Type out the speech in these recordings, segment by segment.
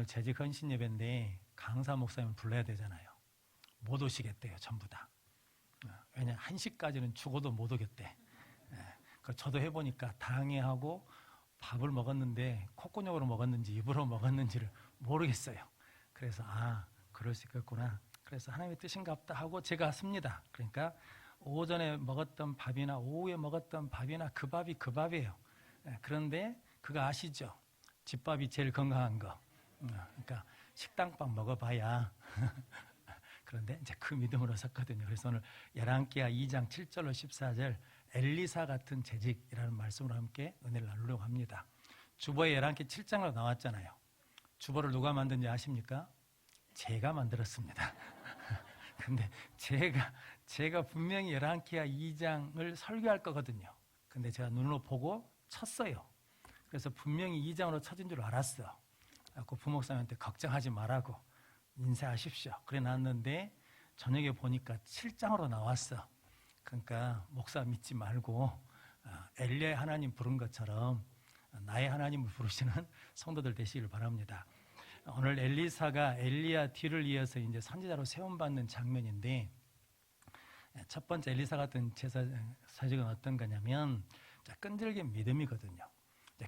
오늘 재직 헌신 예배인데 강사 목사님 불러야 되잖아요. 못 오시겠대요, 전부 다. 왜냐 1시까지는 죽어도 못 오겠대. 저도 해보니까 당회하고 밥을 먹었는데 콧구녕으로 먹었는지 입으로 먹었는지를 모르겠어요. 그래서 그럴 수 있겠구나. 그래서 하나님의 뜻인가 보다 하고 제가 씁니다. 그러니까 오전에 먹었던 밥이나 오후에 먹었던 밥이나 그 밥이 그 밥이에요. 그런데 그거 아시죠? 집밥이 제일 건강한 거. 그러니까 식당밥 먹어봐야 그런데 이제 그 믿음으로 섰거든요. 그래서 오늘 열왕기하 2장 7절로 14절 엘리사 같은 재직이라는 말씀으로 함께 은혜를 나누려고 합니다. 주보에 열왕기 7장으로 나왔잖아요. 주보를 누가 만든지 아십니까? 제가 만들었습니다. 근데 제가 분명히 열왕기하 2장을 설교할 거거든요. 근데 제가 눈으로 보고 쳤어요. 그래서 분명히 2장으로 쳐진 줄 알았어. 그 부목사님한테 걱정하지 말라고 인사하십시오. 그래 놨는데 저녁에 보니까 7장으로 나왔어. 그러니까 목사 믿지 말고 엘리야의 하나님 부른 것처럼 나의 하나님을 부르시는 성도들 되시길 바랍니다. 오늘 엘리사가 엘리야 뒤를 이어서 이제 선지자로 세움받는 장면인데, 첫 번째 엘리사 같은 사직은 어떤 거냐면 끈질긴 믿음이거든요.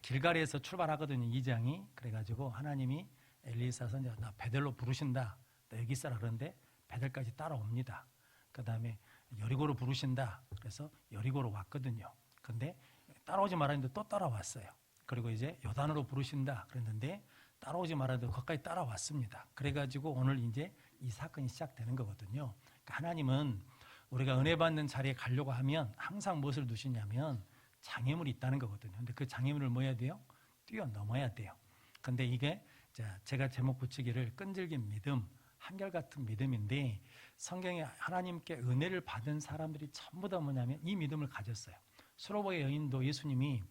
길갈에서 출발하거든요. 2장이. 그래가지고 하나님이 엘리사 선지자 나 베델로 부르신다. 너 여기 있어라. 그런데 베델까지 따라옵니다. 그 다음에 여리고로 부르신다. 그래서 여리고로 왔거든요. 근데 따라오지 말았는데 또 따라왔어요. 그리고 이제 요단으로 부르신다. 그랬는데 따라오지 말았는데 거기까지 따라왔습니다. 그래가지고 오늘 이제 이 사건이 시작되는 거거든요. 그러니까 하나님은 우리가 은혜 받는 자리에 가려고 하면 항상 무엇을 두시냐면 장애물이 있다는 거거든요. 근데 그 장애물을 뭐 해야 돼요? 뛰어넘어야 돼요. 근데 이게 제가 제목 붙이기를 끈질긴 믿음, 한결같은 믿음인데, 성경에 하나님께 은혜를 받은 사람들이 전부 다 뭐냐면 이 믿음을 가졌어요. 수로보의 여인도 예수님이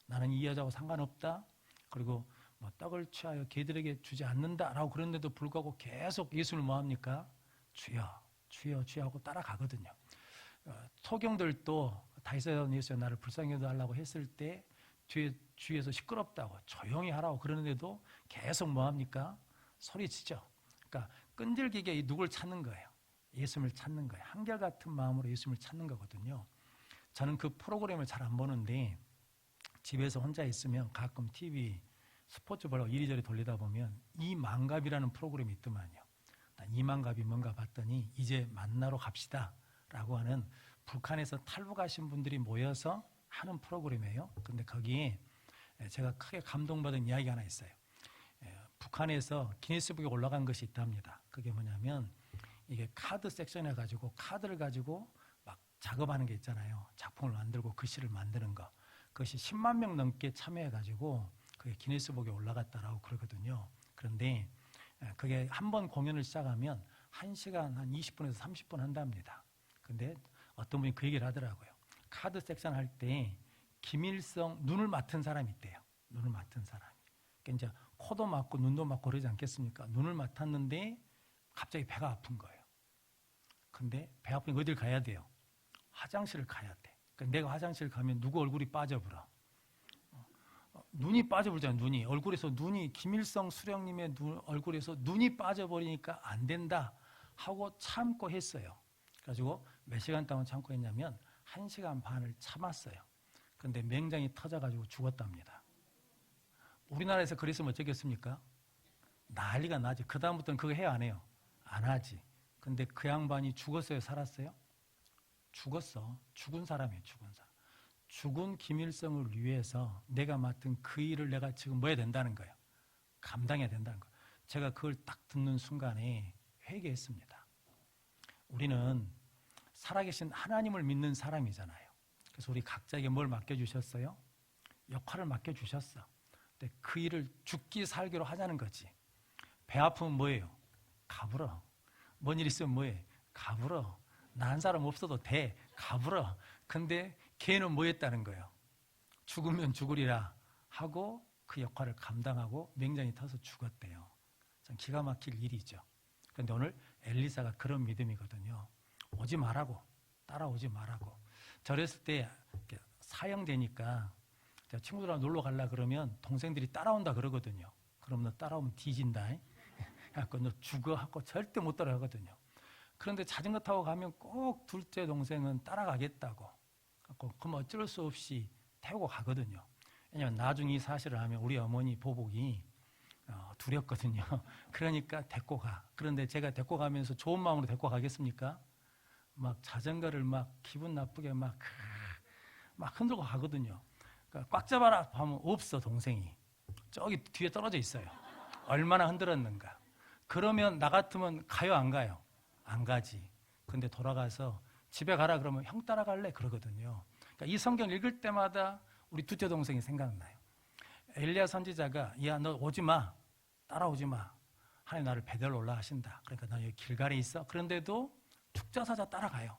나는 이 여자하고 상관없다. 그리고 뭐 떡을 취하여 개들에게 주지 않는다라고 그런데도 불구하고 계속 예수를 뭐합니까? 주여, 주여, 주여 하고 따라가거든요. 소경들도 다윗의 예수여 나를 불쌍히 여겨달라고 했을 때 주위에서 시끄럽다고 조용히 하라고 그러는데도 계속 뭐합니까? 소리치죠. 그러니까 끈질기게 누굴 찾는 거예요? 예수님을 찾는 거예요. 한결같은 마음으로 예수님을 찾는 거거든요. 저는 그 프로그램을 잘 안 보는데 집에서 혼자 있으면 가끔 TV 스포츠 보려고 이리저리 돌리다 보면 이만갑이라는 프로그램이 있더만요. 이만갑이 뭔가 봤더니 이제 만나러 갑시다 라고 하는 북한에서 탈북하신 분들이 모여서 하는 프로그램이에요. 근데 거기에 제가 크게 감동받은 이야기가 하나 있어요. 북한에서 기네스북에 올라간 것이 있답니다. 그게 뭐냐면 이게 카드 섹션에 가지고 카드를 가지고 막 작업하는 게 있잖아요. 작품을 만들고 글씨를 만드는 거. 그것이 10만 명 넘게 참여해 가지고 그게 기네스북에 올라갔다라고 그러거든요. 그런데 그게 한 번 공연을 시작하면 1시간 한 20분에서 30분 한답니다. 근데 어떤 분이 그 얘기를 하더라고요. 카드 섹션 할 때 김일성 눈을 맡은 사람이 있대요. 눈을 맡은 사람이. 그러니까 이제 코도 맡고 눈도 맡고 그러지 않겠습니까? 눈을 맡았는데 갑자기 배가 아픈 거예요. 근데 배 아프니까 어딜 가야 돼요? 화장실을 가야 돼. 그러니까 내가 화장실 가면 누구 얼굴이 빠져버려? 눈이 빠져버리잖아요. 눈이. 얼굴에서 눈이 김일성 수령님의 얼굴에서 눈이 빠져버리니까 안 된다 하고 참고 했어요. 그래가지고 몇 시간 동안 참고 했냐면 1시간 반을 참았어요. 근데 맹장이 터져가지고 죽었답니다. 우리나라에서 그랬으면 어쩌겠습니까? 난리가 나지. 그 다음부터는 그거 해야 안 해요? 안 하지. 근데 그 양반이 죽었어요? 살았어요? 죽었어. 죽은 사람이에요. 죽은 사람. 죽은 김일성을 위해서 내가 맡은 그 일을 내가 지금 뭐 해야 된다는 거예요? 감당해야 된다는 거예요. 제가 그걸 딱 듣는 순간에 회개했습니다. 우리는 살아계신 하나님을 믿는 사람이잖아요. 그래서 우리 각자에게 뭘 맡겨주셨어요? 역할을 맡겨주셨어. 근데 그 일을 죽기 살기로 하자는 거지. 배 아프면 뭐예요? 가불어. 뭔 일 있으면 뭐해? 가불어. 나 한 사람 없어도 돼. 가불어. 근데 걔는 뭐 했다는 거예요? 죽으면 죽으리라 하고 그 역할을 감당하고 맹장이 터서 죽었대요. 참 기가 막힐 일이죠. 그런데 오늘 엘리사가 그런 믿음이거든요. 오지 말라고, 따라오지 말라고. 저랬을 때 사형되니까 친구들하고 놀러 가려고 그러면 동생들이 따라온다 그러거든요. 그럼 너 따라오면 뒤진다. 그래갖고 너 죽어 하고 절대 못 따라가거든요. 그런데 자전거 타고 가면 꼭 둘째 동생은 따라가겠다고. 그럼 어쩔 수 없이 태우고 가거든요. 왜냐하면 나중에 이 사실을 하면 우리 어머니 보복이 두렵거든요. 그러니까 데리고 가. 그런데 제가 데리고 가면서 좋은 마음으로 데리고 가겠습니까? 막 자전거를 막 기분 나쁘게 막 흔들고 가거든요. 그러니까 꽉 잡아라 하면 없어, 동생이. 저기 뒤에 떨어져 있어요. 얼마나 흔들었는가. 그러면 나 같으면 가요, 안 가요? 안 가지. 근데 돌아가서 집에 가라 그러면 형 따라갈래? 그러거든요. 그러니까 이 성경 읽을 때마다 우리 둘째 동생이 생각나요. 엘리야 선지자가 야, 너 오지 마. 따라오지 마. 하나님 나를 베델로 올라 하신다. 그러니까 너 여기 길갈에 있어. 그런데도 축자사자 따라가요.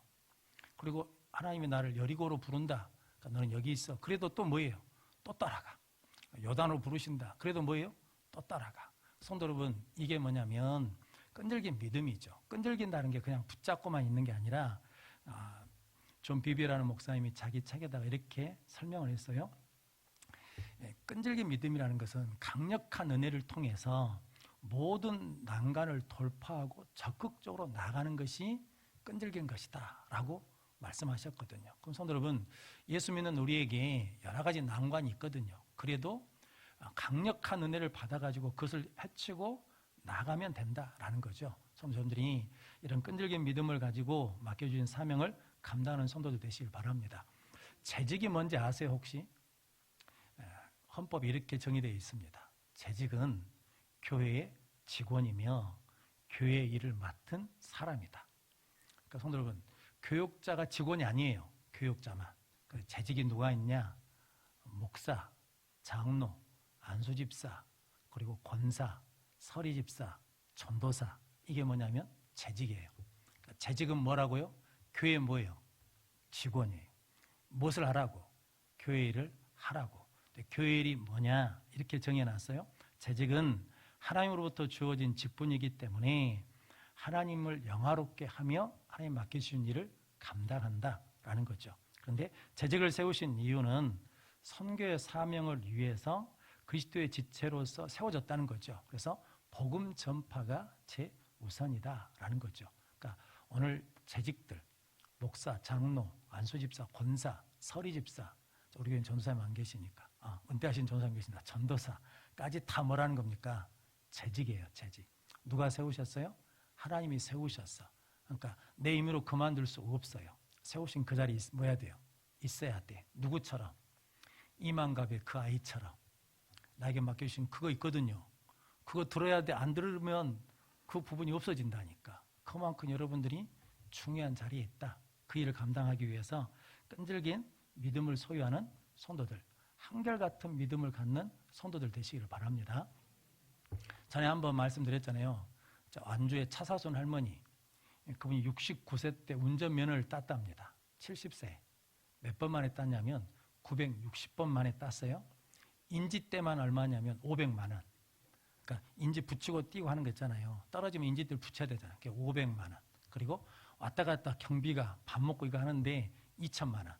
그리고 하나님이 나를 여리고로 부른다. 그러니까 너는 여기 있어. 그래도 또 뭐예요? 또 따라가. 요단으로 부르신다. 그래도 뭐예요? 또 따라가. 성도 여러분, 이게 뭐냐면 끈질긴 믿음이죠. 끈질긴다는 게 그냥 붙잡고만 있는 게 아니라 존 비비라는 목사님이 자기 책에다가 이렇게 설명을 했어요. 끈질긴 믿음이라는 것은 강력한 은혜를 통해서 모든 난간을 돌파하고 적극적으로 나가는 것이 끈질긴 것이다 라고 말씀하셨거든요. 그럼 성도 여러분, 예수 믿는 우리에게 여러 가지 난관이 있거든요. 그래도 강력한 은혜를 받아가지고 그것을 헤치고 나가면 된다라는 거죠. 성도님들이 이런 끈질긴 믿음을 가지고 맡겨주신 사명을 감당하는 성도들 되시길 바랍니다. 재직이 뭔지 아세요, 혹시? 헌법이 이렇게 정의되어 있습니다. 재직은 교회의 직원이며 교회의 일을 맡은 사람이다. 그러니까 성도 여러분, 교육자가 직원이 아니에요. 교육자만. 재직이 누가 있냐? 목사, 장로, 안수집사, 그리고 권사, 서리집사, 전도사. 이게 뭐냐면 재직이에요. 그러니까 재직은 뭐라고요? 교회 뭐예요? 직원이에요. 무엇을 하라고? 교회 일을 하라고. 교회 일이 뭐냐? 이렇게 정해놨어요. 재직은 하나님으로부터 주어진 직분이기 때문에 하나님을 영화롭게 하며 하나님 맡기신 일을 감당한다라는 거죠. 그런데 재직을 세우신 이유는 선교의 사명을 위해서 그리스도의 지체로서 세워졌다는 거죠. 그래서 복음 전파가 제우선이다라는 거죠. 그러니까 오늘 재직들, 목사, 장로, 안수집사, 권사, 서리집사, 우리 교회는 전도사님 안 계시니까 은퇴하신 전도사님 계신다. 전도사까지 다 뭐라는 겁니까? 재직이에요. 재직. 누가 세우셨어요? 하나님이 세우셨어. 그러니까 내 임의로 그만둘 수 없어요. 세우신 그 자리에 뭐야 돼요? 있어야 돼. 누구처럼? 이만갑의 그 아이처럼 나에게 맡겨주신 그거 있거든요. 그거 들어야 돼. 안 들으면 그 부분이 없어진다니까. 그만큼 여러분들이 중요한 자리에 있다. 그 일을 감당하기 위해서 끈질긴 믿음을 소유하는 성도들, 한결같은 믿음을 갖는 성도들 되시기를 바랍니다. 전에 한번 말씀드렸잖아요. 완주의 차사손 할머니, 그분이 69세 때 운전면허를 땄답니다. 70세. 몇 번 만에 땄냐면 960번 만에 땄어요. 인지 때만 얼마냐면 500만 원. 그러니까 인지 붙이고 띄고 하는 거 있잖아요. 떨어지면 인지들 붙여야 되잖아요. 500만 원. 그리고 왔다 갔다 경비가 밥 먹고 이거 하는데 2천만 원.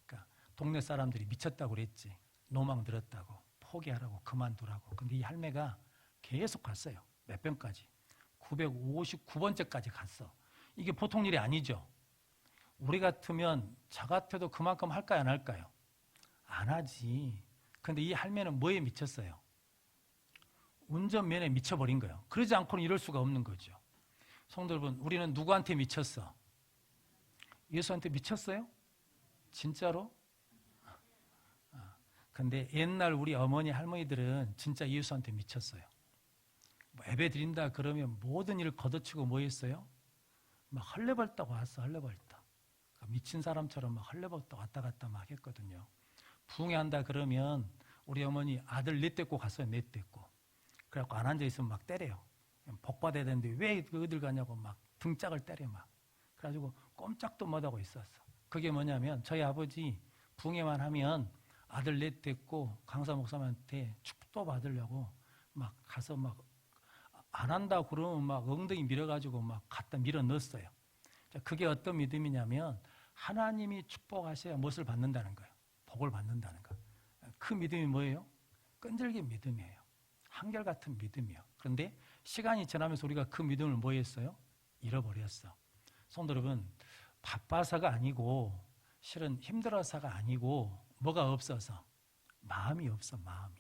그러니까 동네 사람들이 미쳤다고 그랬지. 노망 들었다고. 포기하라고 그만두라고. 근데 이 할매가 계속 갔어요. 몇 번까지. 959번째까지 갔어. 이게 보통 일이 아니죠. 우리 같으면 저 같아도 그만큼 할까요, 안 할까요? 안 하지. 근데 이 할매는 뭐에 미쳤어요? 운전면허에 미쳐버린 거예요. 그러지 않고는 이럴 수가 없는 거죠. 성도 여러분, 우리는 누구한테 미쳤어? 예수한테 미쳤어요? 진짜로? 근데 옛날 우리 어머니, 할머니들은 진짜 예수한테 미쳤어요. 뭐 예배 드린다 그러면 모든 일을 걷어치고 뭐 했어요? 막 헐레벌떡 왔어, 헐레벌떡. 미친 사람처럼 막 헐레벌떡 왔다 갔다 막 했거든요. 부흥회한다 그러면 우리 어머니 아들 넷 데리고 갔어요, 넷 데리고. 그래갖고 안 앉아있으면 막 때려요. 복 받아야 되는데 왜 어딜 가냐고 막 등짝을 때려 막. 그래가지고 꼼짝도 못하고 있었어. 그게 뭐냐면 저희 아버지 부흥회만 하면 아들 넷 데리고 강사 목사님한테 축도 받으려고 막 가서 막 안 한다고 그러면 막 엉덩이 밀어가지고 막 갖다 밀어 넣었어요. 그게 어떤 믿음이냐면 하나님이 축복하셔야 무엇을 받는다는 거예요. 복을 받는다는 거. 그 믿음이 뭐예요? 끈질긴 믿음이에요. 한결같은 믿음이요. 그런데 시간이 지나면서 우리가 그 믿음을 뭐 했어요? 잃어버렸어. 성도 여러분, 바빠서가 아니고 실은 힘들어서가 아니고 뭐가 없어서? 마음이 없어. 마음이.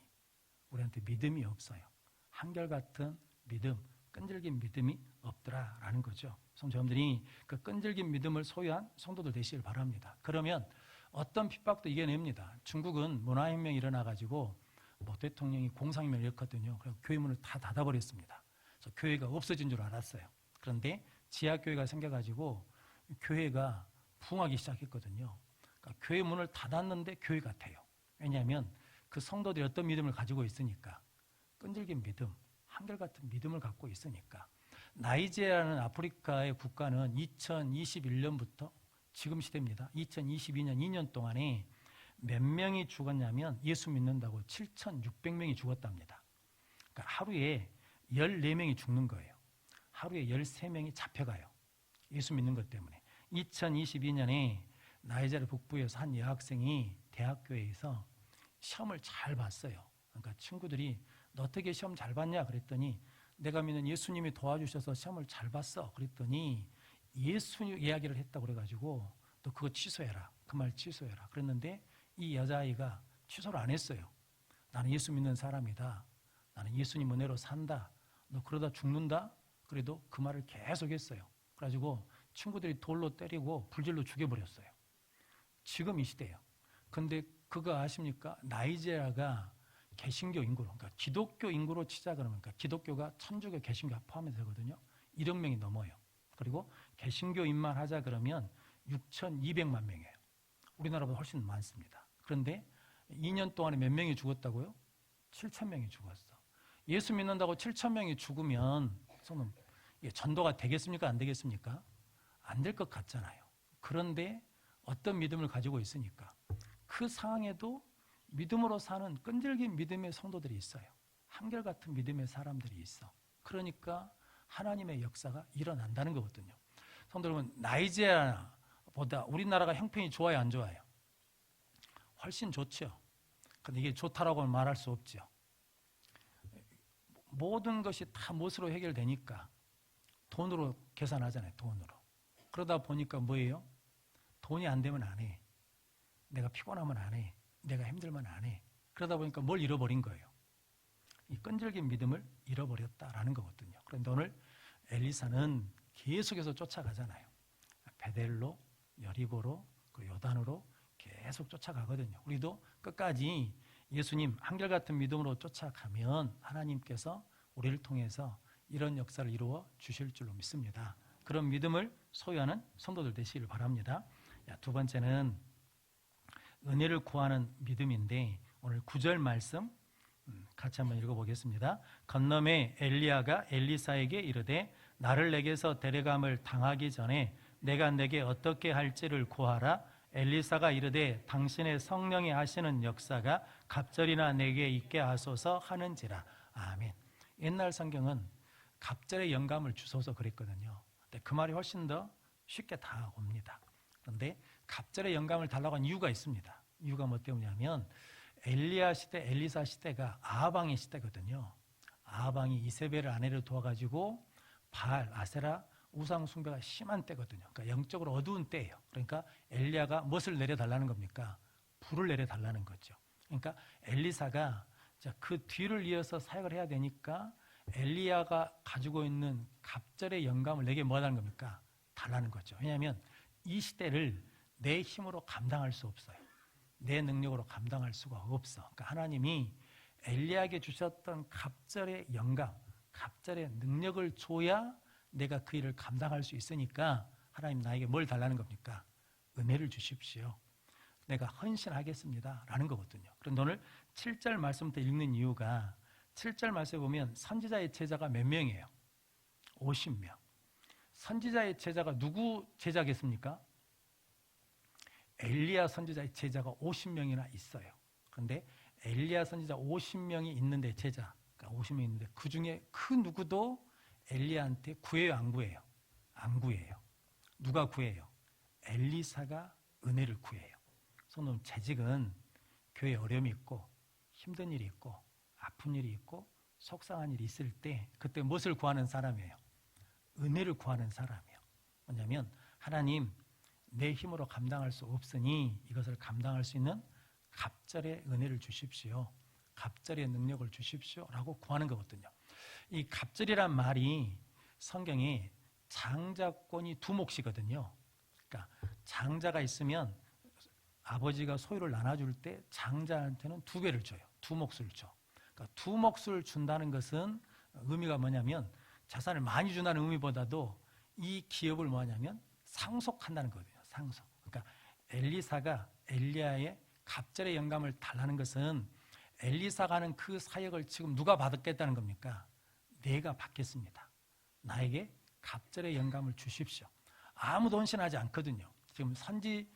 우리한테 믿음이 없어요. 한결같은 믿음, 끈질긴 믿음이 없더라라는 거죠. 성도님들이 그 끈질긴 믿음을 소유한 성도들 되시길 바랍니다. 그러면 어떤 핍박도 이겨냅니다. 중국은 문화혁명이 일어나가지고 뭐 대통령이 공상임을 일으켰거든요. 그래서 교회 문을 다 닫아버렸습니다. 그래서 교회가 없어진 줄 알았어요. 그런데 지하교회가 생겨가지고 교회가 부흥하기 시작했거든요. 그러니까 교회 문을 닫았는데 교회 같아요. 왜냐하면 그 성도들이 어떤 믿음을 가지고 있으니까, 끈질긴 믿음, 한결같은 믿음을 갖고 있으니까. 나이지리아라는 아프리카의 국가는 2021년부터 지금 시대입니다. 2022년 2년 동안에 몇 명이 죽었냐면 예수 믿는다고 7,600명이 죽었답니다. 그러니까 하루에 14명이 죽는 거예요. 하루에 13명이 잡혀가요. 예수 믿는 것 때문에. 2022년에 나이지리아 북부에서 한 여학생이 대학교에서 시험을 잘 봤어요. 그러니까 친구들이 너 어떻게 시험 잘 봤냐 그랬더니 내가 믿는 예수님이 도와주셔서 시험을 잘 봤어 그랬더니 예수 이야기를 했다고 그래가지고 너 그거 취소해라. 그 말 취소해라. 그랬는데 이 여자아이가 취소를 안 했어요. 나는 예수 믿는 사람이다. 나는 예수님 은혜로 산다. 너 그러다 죽는다? 그래도 그 말을 계속 했어요. 그래가지고 친구들이 돌로 때리고 불질로 죽여버렸어요. 지금 이 시대예요. 근데 그거 아십니까? 나이지리아가 개신교 인구로, 그러니까 기독교 인구로 치자 그러면, 그러니까 기독교가 천주교, 개신교 포함해서 되거든요. 1억 명이 넘어요. 그리고 개신교인만 하자 그러면 6,200만 명이에요. 우리나라보다 훨씬 많습니다. 그런데 2년 동안에 몇 명이 죽었다고요? 7,000명이 죽었어. 예수 믿는다고 7,000명이 죽으면 전도가 되겠습니까? 안 되겠습니까? 안 될 것 같잖아요. 그런데 어떤 믿음을 가지고 있으니까 그 상황에도 믿음으로 사는 끈질긴 믿음의 성도들이 있어요. 한결같은 믿음의 사람들이 있어. 그러니까 하나님의 역사가 일어난다는 거거든요. 성도 여러분, 나이지리아보다 우리나라가 형편이 좋아요, 안 좋아요? 훨씬 좋죠. 근데 이게 좋다라고 말할 수 없죠. 모든 것이 다 무엇으로 해결되니까 돈으로 계산하잖아요. 돈으로. 그러다 보니까 뭐예요? 돈이 안 되면 안 해. 내가 피곤하면 안 해. 내가 힘들면 안 해. 그러다 보니까 뭘 잃어버린 거예요? 이 끈질긴 믿음을 잃어버렸다라는 거거든요. 그런데 오늘 엘리사는 계속해서 쫓아가잖아요. 베델로, 여리고로, 그 요단으로 계속 쫓아가거든요. 우리도 끝까지 예수님 한결같은 믿음으로 쫓아가면 하나님께서 우리를 통해서 이런 역사를 이루어 주실 줄로 믿습니다. 그런 믿음을 소유하는 성도들 되시길 바랍니다. 두 번째는 은혜를 구하는 믿음인데 오늘 9절 말씀 같이 한번 읽어보겠습니다. 건너매 엘리야가 엘리사에게 이르되 나를 내게서 데려감을 당하기 전에 내가 내게 어떻게 할지를 구하라. 엘리사가 이르되 당신의 성령이 하시는 역사가 갑절이나 내게 있게 하소서 하는지라. 아멘. 옛날 성경은 갑절의 영감을 주소서 그랬거든요. 근데 그 말이 훨씬 더 쉽게 다가옵니다. 그런데 갑절의 영감을 달라고 한 이유가 있습니다. 이유가 뭐 때문이냐면 엘리야 시대, 엘리사 시대가 아하방의 시대거든요. 아하방이 이세벨을 아내를 도와가지고 바알, 아세라, 우상 숭배가 심한 때거든요. 그러니까 영적으로 어두운 때예요. 그러니까 엘리야가 무엇을 내려달라는 겁니까? 불을 내려달라는 거죠. 그러니까 엘리사가 그 뒤를 이어서 사역을 해야 되니까 엘리야가 가지고 있는 갑절의 영감을 내게 뭐 하는 겁니까? 달라는 거죠. 왜냐하면 이 시대를 내 힘으로 감당할 수 없어요. 내 능력으로 감당할 수가 없어. 그러니까 하나님이 엘리야에게 주셨던 갑절의 영감, 갑절의 능력을 줘야 내가 그 일을 감당할 수 있으니까 하나님 나에게 뭘 달라는 겁니까? 은혜를 주십시오. 내가 헌신하겠습니다 라는 거거든요. 그런데 오늘 7절 말씀부터 읽는 이유가 7절 말씀에 보면 선지자의 제자가 몇 명이에요? 50명. 선지자의 제자가 누구 제자겠습니까? 엘리야 선지자의 제자가 50명이나 있어요. 그런데 엘리야 선지자 50명이 있는데 제자, 그러니까 50명이 있는데 그 중에 그 누구도 엘리야한테 구해요, 안 구해요? 안 구해요. 누가 구해요? 엘리사가 은혜를 구해요. 성도님, 재직은 교회에 어려움이 있고 힘든 일이 있고 아픈 일이 있고 속상한 일이 있을 때 그때 무엇을 구하는 사람이에요? 은혜를 구하는 사람이에요. 뭐냐면 하나님, 내 힘으로 감당할 수 없으니 이것을 감당할 수 있는 갑절의 은혜를 주십시오. 갑절의 능력을 주십시오 라고 구하는 거거든요. 이 갑절이란 말이 성경에 장자권이 두 몫이거든요. 그러니까 장자가 있으면 아버지가 소유를 나눠줄 때 장자한테는 두 배를 줘요. 두 몫을 줘. 그러니까 두 몫을 준다는 것은 의미가 뭐냐면 자산을 많이 준다는 의미보다도 이 기업을 뭐냐면 상속한다는 거거든요. 상속. 그러니까 엘리사가 엘리야의 갑절의 영감을 달라는 것은 엘리사가 하는 그 사역을 지금 누가 받겠다는 겁니까? 내가 받겠습니다. 나에게 갑절의 영감을 주십시오. 아무도 헌신하지 않거든요. 지금 선지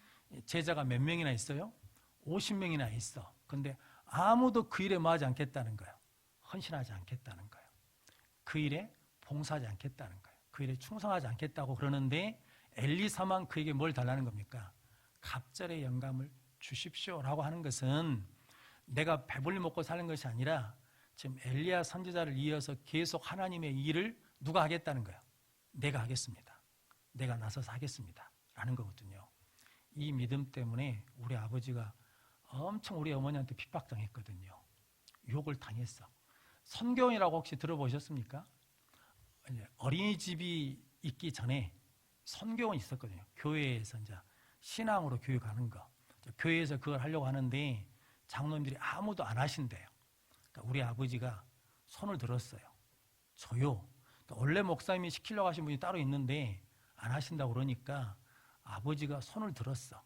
제자가 몇 명이나 있어요? 50명이나 있어. 근데 아무도 그 일에 뭐하지 않겠다는 거예요. 헌신하지 않겠다는 거예요. 그 일에 봉사하지 않겠다는 거예요. 그 일에 충성하지 않겠다고 그러는데 엘리사만 그에게 뭘 달라는 겁니까? 갑절의 영감을 주십시오라고 하는 것은 내가 배불리 먹고 사는 것이 아니라 지금 엘리야 선지자를 이어서 계속 하나님의 일을 누가 하겠다는 거예요? 내가 하겠습니다. 내가 나서서 하겠습니다 라는 거거든요. 이 믿음 때문에 우리 아버지가 엄청 우리 어머니한테 핍박당했거든요. 욕을 당했어. 선교원이라고 혹시 들어보셨습니까? 어린이집이 있기 전에 선교원이 있었거든요. 교회에서 이제 신앙으로 교육하는 거. 교회에서 그걸 하려고 하는데 장로님들이 아무도 안 하신대요. 그러니까 우리 아버지가 손을 들었어요. 저요. 그러니까 원래 목사님이 시키려고 하신 분이 따로 있는데 안 하신다고 그러니까 아버지가 손을 들었어.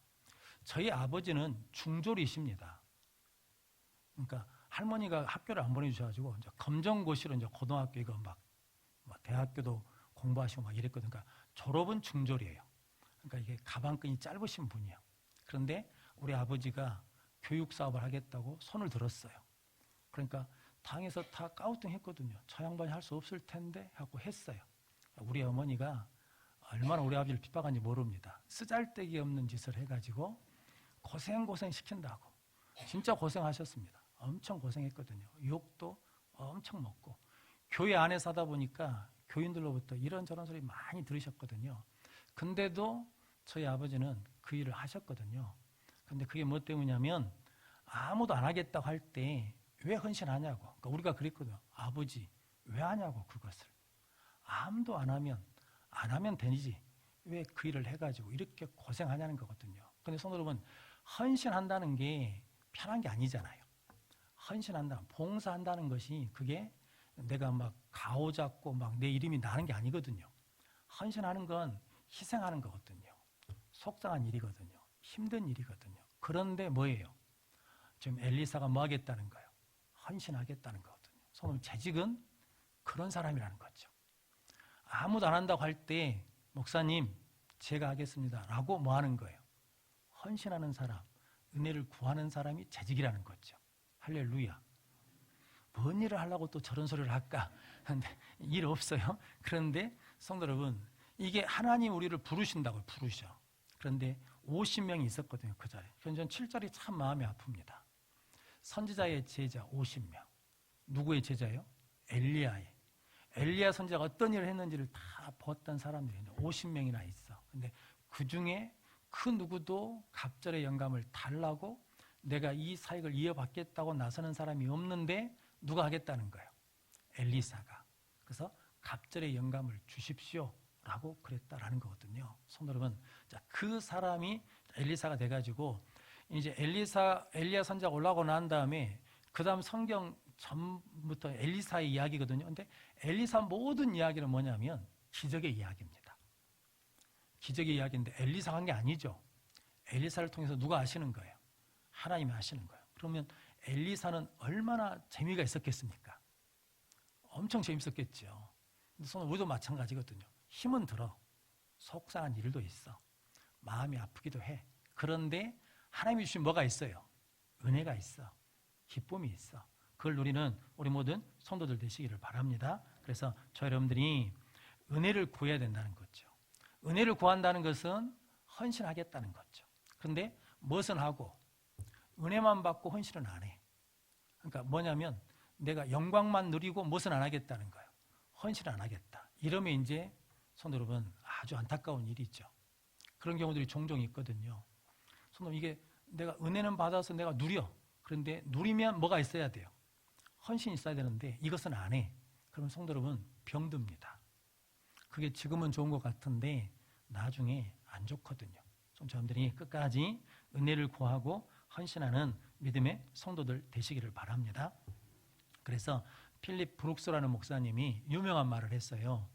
저희 아버지는 중졸이십니다. 그러니까 할머니가 학교를 안 보내주셔가지고 이제 검정고시로 이제 고등학교 이거 막 대학교도 공부하시고 막 이랬거든요. 그러니까 졸업은 중졸이에요. 그러니까 이게 가방끈이 짧으신 분이에요. 그런데 우리 아버지가 교육 사업을 하겠다고 손을 들었어요. 그러니까 당에서 다 까우뚱했거든요. 저 양반이 할 수 없을 텐데 하고 했어요. 우리 어머니가 얼마나 우리 아버지를 핍박한지 모릅니다. 쓰잘데기 없는 짓을 해가지고 고생 시킨다고. 진짜 고생하셨습니다. 엄청 고생했거든요. 욕도 엄청 먹고. 교회 안에 사다 보니까 교인들로부터 이런저런 소리 많이 들으셨거든요. 근데도 저희 아버지는 그 일을 하셨거든요. 근데 그게 뭐 때문이냐면 아무도 안 하겠다고 할 때 왜 헌신하냐고. 그러니까 우리가 그랬거든요. 아버지 왜 하냐고 그것을. 아무도 안 하면 되지. 왜 그 일을 해가지고 이렇게 고생하냐는 거거든요. 근데 성도 여러분, 헌신한다는 게 편한 게 아니잖아요. 봉사한다는 것이 그게 내가 막 가오 잡고 막 내 이름이 나는 게 아니거든요. 헌신하는 건 희생하는 거거든요. 속상한 일이거든요. 힘든 일이거든요. 그런데 뭐예요? 지금 엘리사가 뭐 하겠다는 거예요? 헌신하겠다는 거거든요. 성도 재직은 그런 사람이라는 거죠. 아무도 안 한다고 할 때 목사님 제가 하겠습니다 라고 뭐 하는 거예요? 헌신하는 사람, 은혜를 구하는 사람이 재직이라는 거죠. 할렐루야. 뭔 일을 하려고 또 저런 소리를 할까? 근데 일 없어요. 그런데 성도 여러분, 이게 하나님 우리를 부르신다고요. 부르셔. 그런데 50명이 있었거든요. 그 자리에. 전 7절이 참 마음이 아픕니다. 선지자의 제자 50명. 누구의 제자예요? 엘리야의. 엘리야 선지자가 어떤 일을 했는지를 다 보았던 사람들이 50명이나 있어. 근데 그 중에 그 누구도 갑절의 영감을 달라고 내가 이 사역을 이어받겠다고 나서는 사람이 없는데 누가 하겠다는 거예요? 엘리사가. 그래서 갑절의 영감을 주십시오 라고 그랬다라는 거거든요. 성도 여러분, 자, 그 사람이 엘리사가 돼가지고 이제 엘리야 선지자가 올라오고 난 다음에 그 다음 성경 전부터 엘리사의 이야기거든요. 근데 엘리사 모든 이야기는 뭐냐면 기적의 이야기입니다. 기적의 이야기인데 엘리사가 한 게 아니죠. 엘리사를 통해서 누가 아시는 거예요? 하나님이 아시는 거예요. 그러면 엘리사는 얼마나 재미가 있었겠습니까? 엄청 재밌었겠죠. 근데 우리도 마찬가지거든요. 힘은 들어. 속상한 일도 있어. 마음이 아프기도 해. 그런데 하나님이 주신 뭐가 있어요? 은혜가 있어. 기쁨이 있어. 그걸 누리는 우리 모든 성도들 되시기를 바랍니다. 그래서 저 여러분들이 은혜를 구해야 된다는 거죠. 은혜를 구한다는 것은 헌신하겠다는 거죠. 그런데 무엇은 하고 은혜만 받고 헌신은 안 해. 그러니까 뭐냐면 내가 영광만 누리고 무엇은 안 하겠다는 거예요. 헌신 안 하겠다. 이러면 이제 성도 여러분 아주 안타까운 일이죠. 그런 경우들이 종종 있거든요. 성도 이게 내가 은혜는 받아서 내가 누려. 그런데 누리면 뭐가 있어야 돼요? 헌신이 있어야 되는데 이것은 안 해. 그러면 성도 여러분 병듭니다. 그게 지금은 좋은 것 같은데 나중에 안 좋거든요. 좀 여러분들이 끝까지 은혜를 구하고 헌신하는 믿음의 성도들 되시기를 바랍니다. 그래서 필립 브룩스라는 목사님이 유명한 말을 했어요.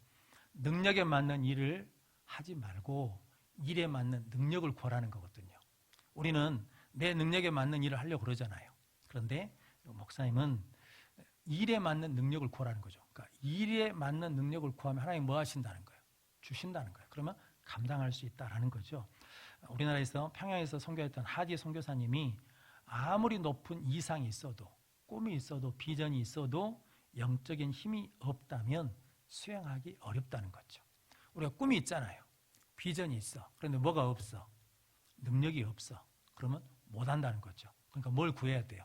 능력에 맞는 일을 하지 말고 일에 맞는 능력을 구하라는 거거든요. 우리는 내 능력에 맞는 일을 하려고 그러잖아요. 그런데 목사님은 일에 맞는 능력을 구하라는 거죠. 그러니까 일에 맞는 능력을 구하면 하나님 뭐 하신다는 거예요? 주신다는 거예요. 그러면 감당할 수 있다라는 거죠. 우리나라에서 평양에서 선교했던 하디 선교사님이 아무리 높은 이상이 있어도 꿈이 있어도 비전이 있어도 영적인 힘이 없다면 수행하기 어렵다는 거죠. 우리가 꿈이 있잖아요. 비전이 있어. 그런데 뭐가 없어? 능력이 없어. 그러면 못 한다는 거죠. 그러니까 뭘 구해야 돼요?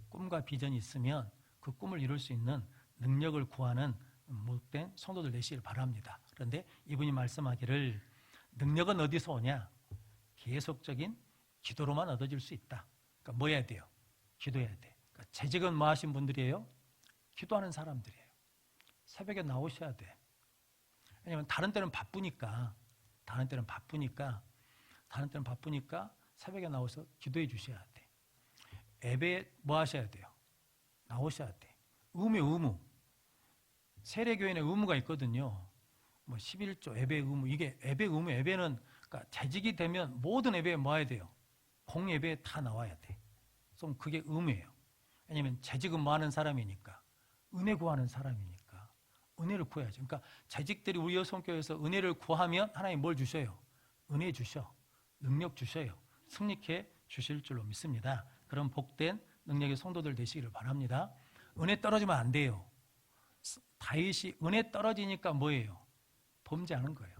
꿈과 비전이 있으면 그 꿈을 이룰 수 있는 능력을 구하는 못된 성도들 되시길 바랍니다. 그런데 이분이 말씀하기를 능력은 어디서 오냐? 계속적인 기도로만 얻어질 수 있다. 그러니까 뭐 해야 돼요? 기도해야 돼. 그러니까 재직은 뭐 하신 분들이에요? 기도하는 사람들이에요. 새벽에 나오셔야 돼. 왜냐하면 다른 때는 바쁘니까 새벽에 나와서 기도해 주셔야 돼. 예배 뭐 하셔야 돼요? 나오셔야 돼. 의무. 세례교인의 의무가 있거든요. 뭐 11조 예배 의무. 이게 예배 의무. 예배는 그러니까 재직이 되면 모든 예배에 뭐 해야 돼요? 공예배에 다 나와야 돼. 그럼 그게 의무예요. 왜냐하면 재직은 뭐 하는 사람이니까. 은혜 구하는 사람이니까. 은혜를 구해야죠. 그러니까 재직들이 우리 여성교회에서 은혜를 구하면 하나님 뭘 주셔요? 은혜 주셔. 능력 주셔요. 승리케 주실 줄로 믿습니다. 그런 복된 능력의 성도들 되시기를 바랍니다. 은혜 떨어지면 안 돼요. 다윗이 은혜 떨어지니까 뭐예요? 범죄하는 거예요.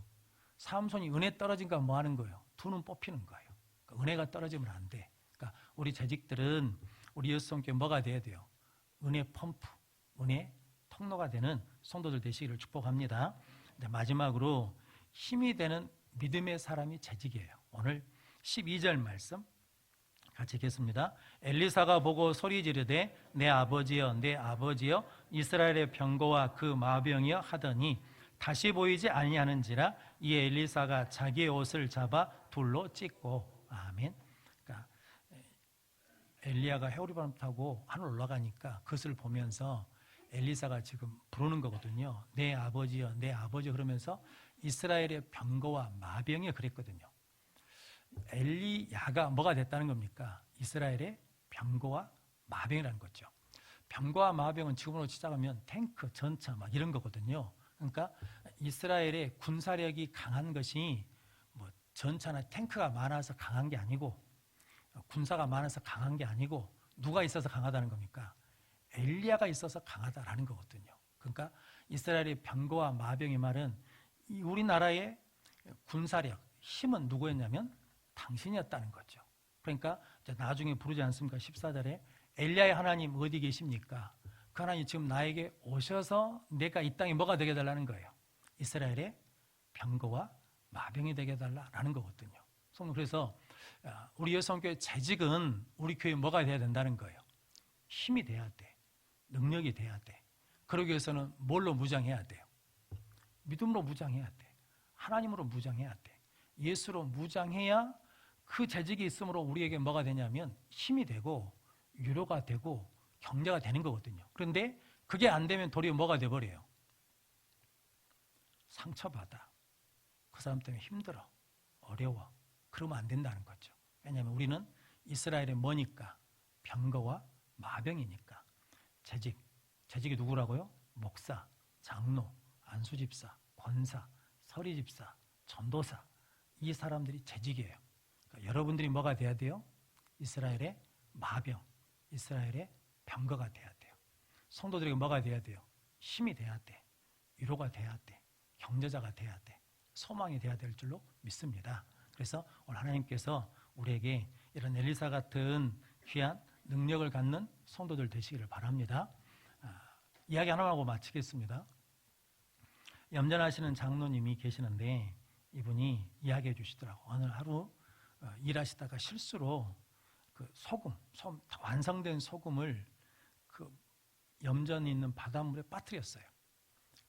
삼손이 은혜 떨어지니까 뭐 하는 거예요? 두 눈 뽑히는 거예요. 그러니까 은혜가 떨어지면 안 돼. 그러니까 우리 재직들은 우리 여성교회 뭐가 돼야 돼요? 은혜 펌프, 은혜 통로가 되는 성도들 되시기를 축복합니다. 마지막으로 힘이 되는 믿음의 사람이 재직이에요. 오늘 12절 말씀 같이 읽겠습니다. 엘리사가 보고 소리 지르되 내 아버지여 내 아버지여 이스라엘의 병거와 그 마병이여 하더니 다시 보이지 아니하는지라 이에 엘리사가 자기의 옷을 잡아 둘로 찢고. 아멘. 그러니까 엘리야가 해오리바람 타고 하늘 올라가니까 그것을 보면서 엘리사가 지금 부르는 거거든요. 내 아버지여 내 아버지여 그러면서 이스라엘의 병거와 마병이 그랬거든요. 엘리야가 뭐가 됐다는 겁니까? 이스라엘의 병거와 마병이라는 거죠. 병거와 마병은 지금으로 시작하면 탱크, 전차 막 이런 거거든요. 그러니까 이스라엘의 군사력이 강한 것이 뭐 전차나 탱크가 많아서 강한 게 아니고 군사가 많아서 강한 게 아니고 누가 있어서 강하다는 겁니까? 엘리야가 있어서 강하다라는 거거든요. 그러니까 이스라엘의 병거와 마병의 말은 우리나라의 군사력, 힘은 누구였냐면 당신이었다는 거죠. 그러니까 나중에 부르지 않습니까? 14절에 엘리야의 하나님 어디 계십니까? 그 하나님 지금 나에게 오셔서 내가 이 땅에 뭐가 되게 해달라는 거예요? 이스라엘의 병거와 마병이 되게 해달라는 거거든요. 그래서 우리 여성교회 재직은 우리 교회에 뭐가 돼야 된다는 거예요? 힘이 돼야 돼. 능력이 돼야 돼. 그러기 위해서는 뭘로 무장해야 돼요? 믿음으로 무장해야 돼. 하나님으로 무장해야 돼. 예수로 무장해야 그 재직이 있으므로 우리에게 뭐가 되냐면 힘이 되고 위로가 되고 격려가 되는 거거든요. 그런데 그게 안 되면 도리어 뭐가 돼버려요? 상처받아. 그 사람 때문에 힘들어. 어려워. 그러면 안 된다는 거죠. 왜냐하면 우리는 이스라엘의 뭐니까? 병거와 마병이니까. 재직이 누구라고요? 목사, 장로, 안수집사, 권사, 서리집사, 전도사. 이 사람들이 재직이에요. 그러니까 여러분들이 뭐가 돼야 돼요? 이스라엘의 마병, 이스라엘의 병거가 돼야 돼요. 성도들에게 뭐가 돼야 돼요? 힘이 돼야 돼. 위로가 돼야 돼. 격려자가 돼야 돼. 소망이 돼야 될 줄로 믿습니다. 그래서 오늘 하나님께서 우리에게 이런 엘리사 같은 귀한 능력을 갖는 성도들 되시기를 바랍니다. 이야기 하나만 하고 마치겠습니다. 염전하시는 장로님이 계시는데 이분이 이야기해 주시더라고. 어느 하루 일하시다가 실수로 그 소금, 완성된 소금을 그 염전이 있는 바닷물에 빠뜨렸어요.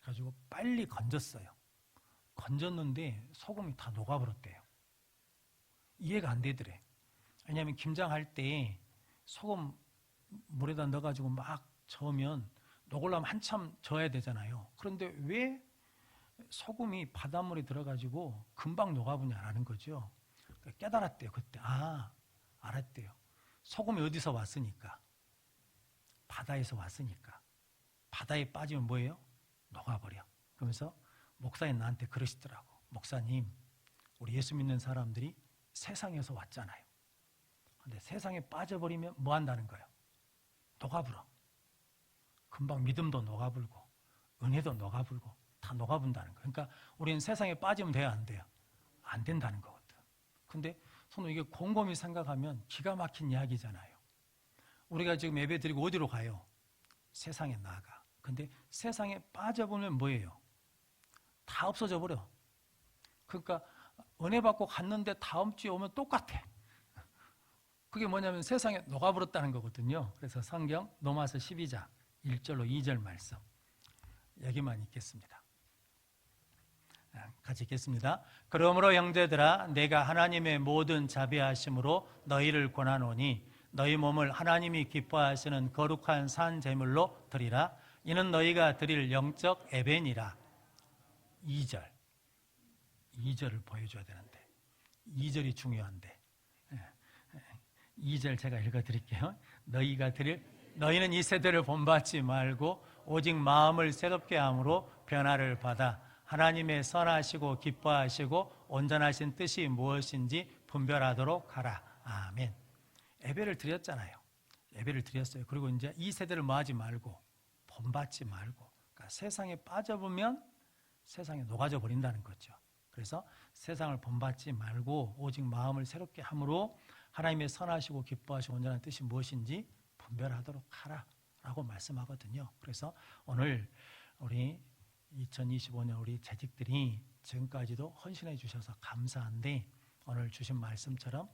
그래가지고 빨리 건졌어요. 건졌는데 소금이 다 녹아버렸대요. 이해가 안 되더래. 왜냐하면 김장할 때 소금 물에다 넣어가지고 막 저으면 녹으려면 한참 저어야 되잖아요. 그런데 왜 소금이 바닷물에 들어가지고 금방 녹아버냐라는 거죠. 깨달았대요. 그때 알았대요. 소금이 어디서 왔으니까? 바다에서 왔으니까. 바다에 빠지면 뭐예요? 녹아버려. 그러면서 목사님 나한테 그러시더라고. 목사님, 우리 예수 믿는 사람들이 세상에서 왔잖아요. 근데 세상에 빠져버리면 뭐 한다는 거예요? 녹아불어. 금방 믿음도 녹아불고 은혜도 녹아불고 다 녹아분다는 거예요. 그러니까 우리는 세상에 빠지면 돼요, 안 돼요? 안 된다는 거거든. 근데 저는 이게 곰곰이 생각하면 기가 막힌 이야기잖아요. 우리가 지금 예배 드리고 어디로 가요? 세상에 나가. 근데 세상에 빠져보면 뭐예요? 다 없어져 버려. 그러니까 은혜 받고 갔는데 다음 주에 오면 똑같아. 그게 뭐냐면 세상에 녹아버렸다는 거거든요. 그래서 성경 로마서 12장 1절로 2절 말씀 여기만 읽겠습니다. 같이 읽겠습니다. 그러므로 형제들아 내가 하나님의 모든 자비하심으로 너희를 권하노니 너희 몸을 하나님이 기뻐하시는 거룩한 산 제물로 드리라. 이는 너희가 드릴 영적 예배니라. 2절을 보여줘야 되는데 2절이 중요한데 2절 제가 읽어드릴게요. 너희는 이 세대를 본받지 말고 오직 마음을 새롭게 함으로 변화를 받아 하나님의 선하시고 기뻐하시고 온전하신 뜻이 무엇인지 분별하도록 하라. 아멘. 예배를 드렸잖아요. 예배를 드렸어요. 그리고 이제 이 세대를 뭐하지 말고 본받지 말고, 그러니까 세상에 빠져보면 세상에 녹아져 버린다는 거죠. 그래서 세상을 본받지 말고 오직 마음을 새롭게 함으로 하나님의 선하시고 기뻐하시고 온전한 뜻이 무엇인지 분별하도록 하라 라고 말씀하거든요. 그래서 오늘 우리 2025년 우리 재직들이 지금까지도 헌신해 주셔서 감사한데 오늘 주신 말씀처럼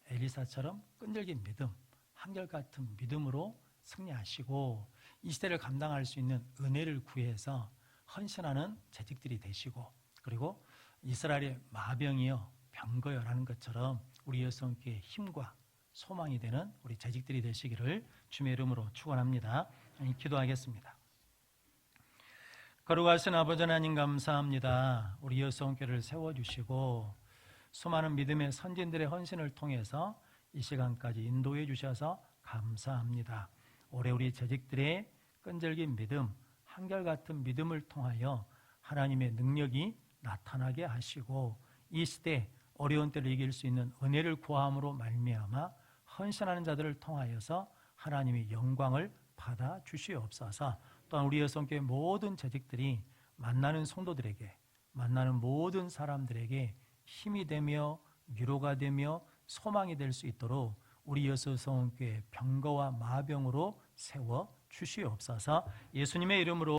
엘리사처럼 끈질긴 믿음, 한결같은 믿음으로 승리하시고 이 시대를 감당할 수 있는 은혜를 구해서 헌신하는 재직들이 되시고, 그리고 이스라엘의 마병이여 병거여라는 것처럼 우리 여성교회의 힘과 소망이 되는 우리 재직들이 되시기를 주님의 이름으로 축원합니다. 기도하겠습니다. 거룩하신 아버지 하나님 감사합니다. 우리 여성교회를 세워주시고 수많은 믿음의 선진들의 헌신을 통해서 이 시간까지 인도해 주셔서 감사합니다. 올해 우리 재직들의 끈질긴 믿음, 한결같은 믿음을 통하여 하나님의 능력이 나타나게 하시고 이 시대 어려운 때를 이길 수 있는 은혜를 구함으로 말미암아 헌신하는 자들을 통하여서 하나님의 영광을 받아 주시옵소서. 또한 우리 여성교회 모든 재직들이 만나는 성도들에게, 만나는 모든 사람들에게 힘이 되며 위로가 되며 소망이 될 수 있도록 우리 여성교회 병거와 마병으로 세워 주시옵소서. 예수님의 이름으로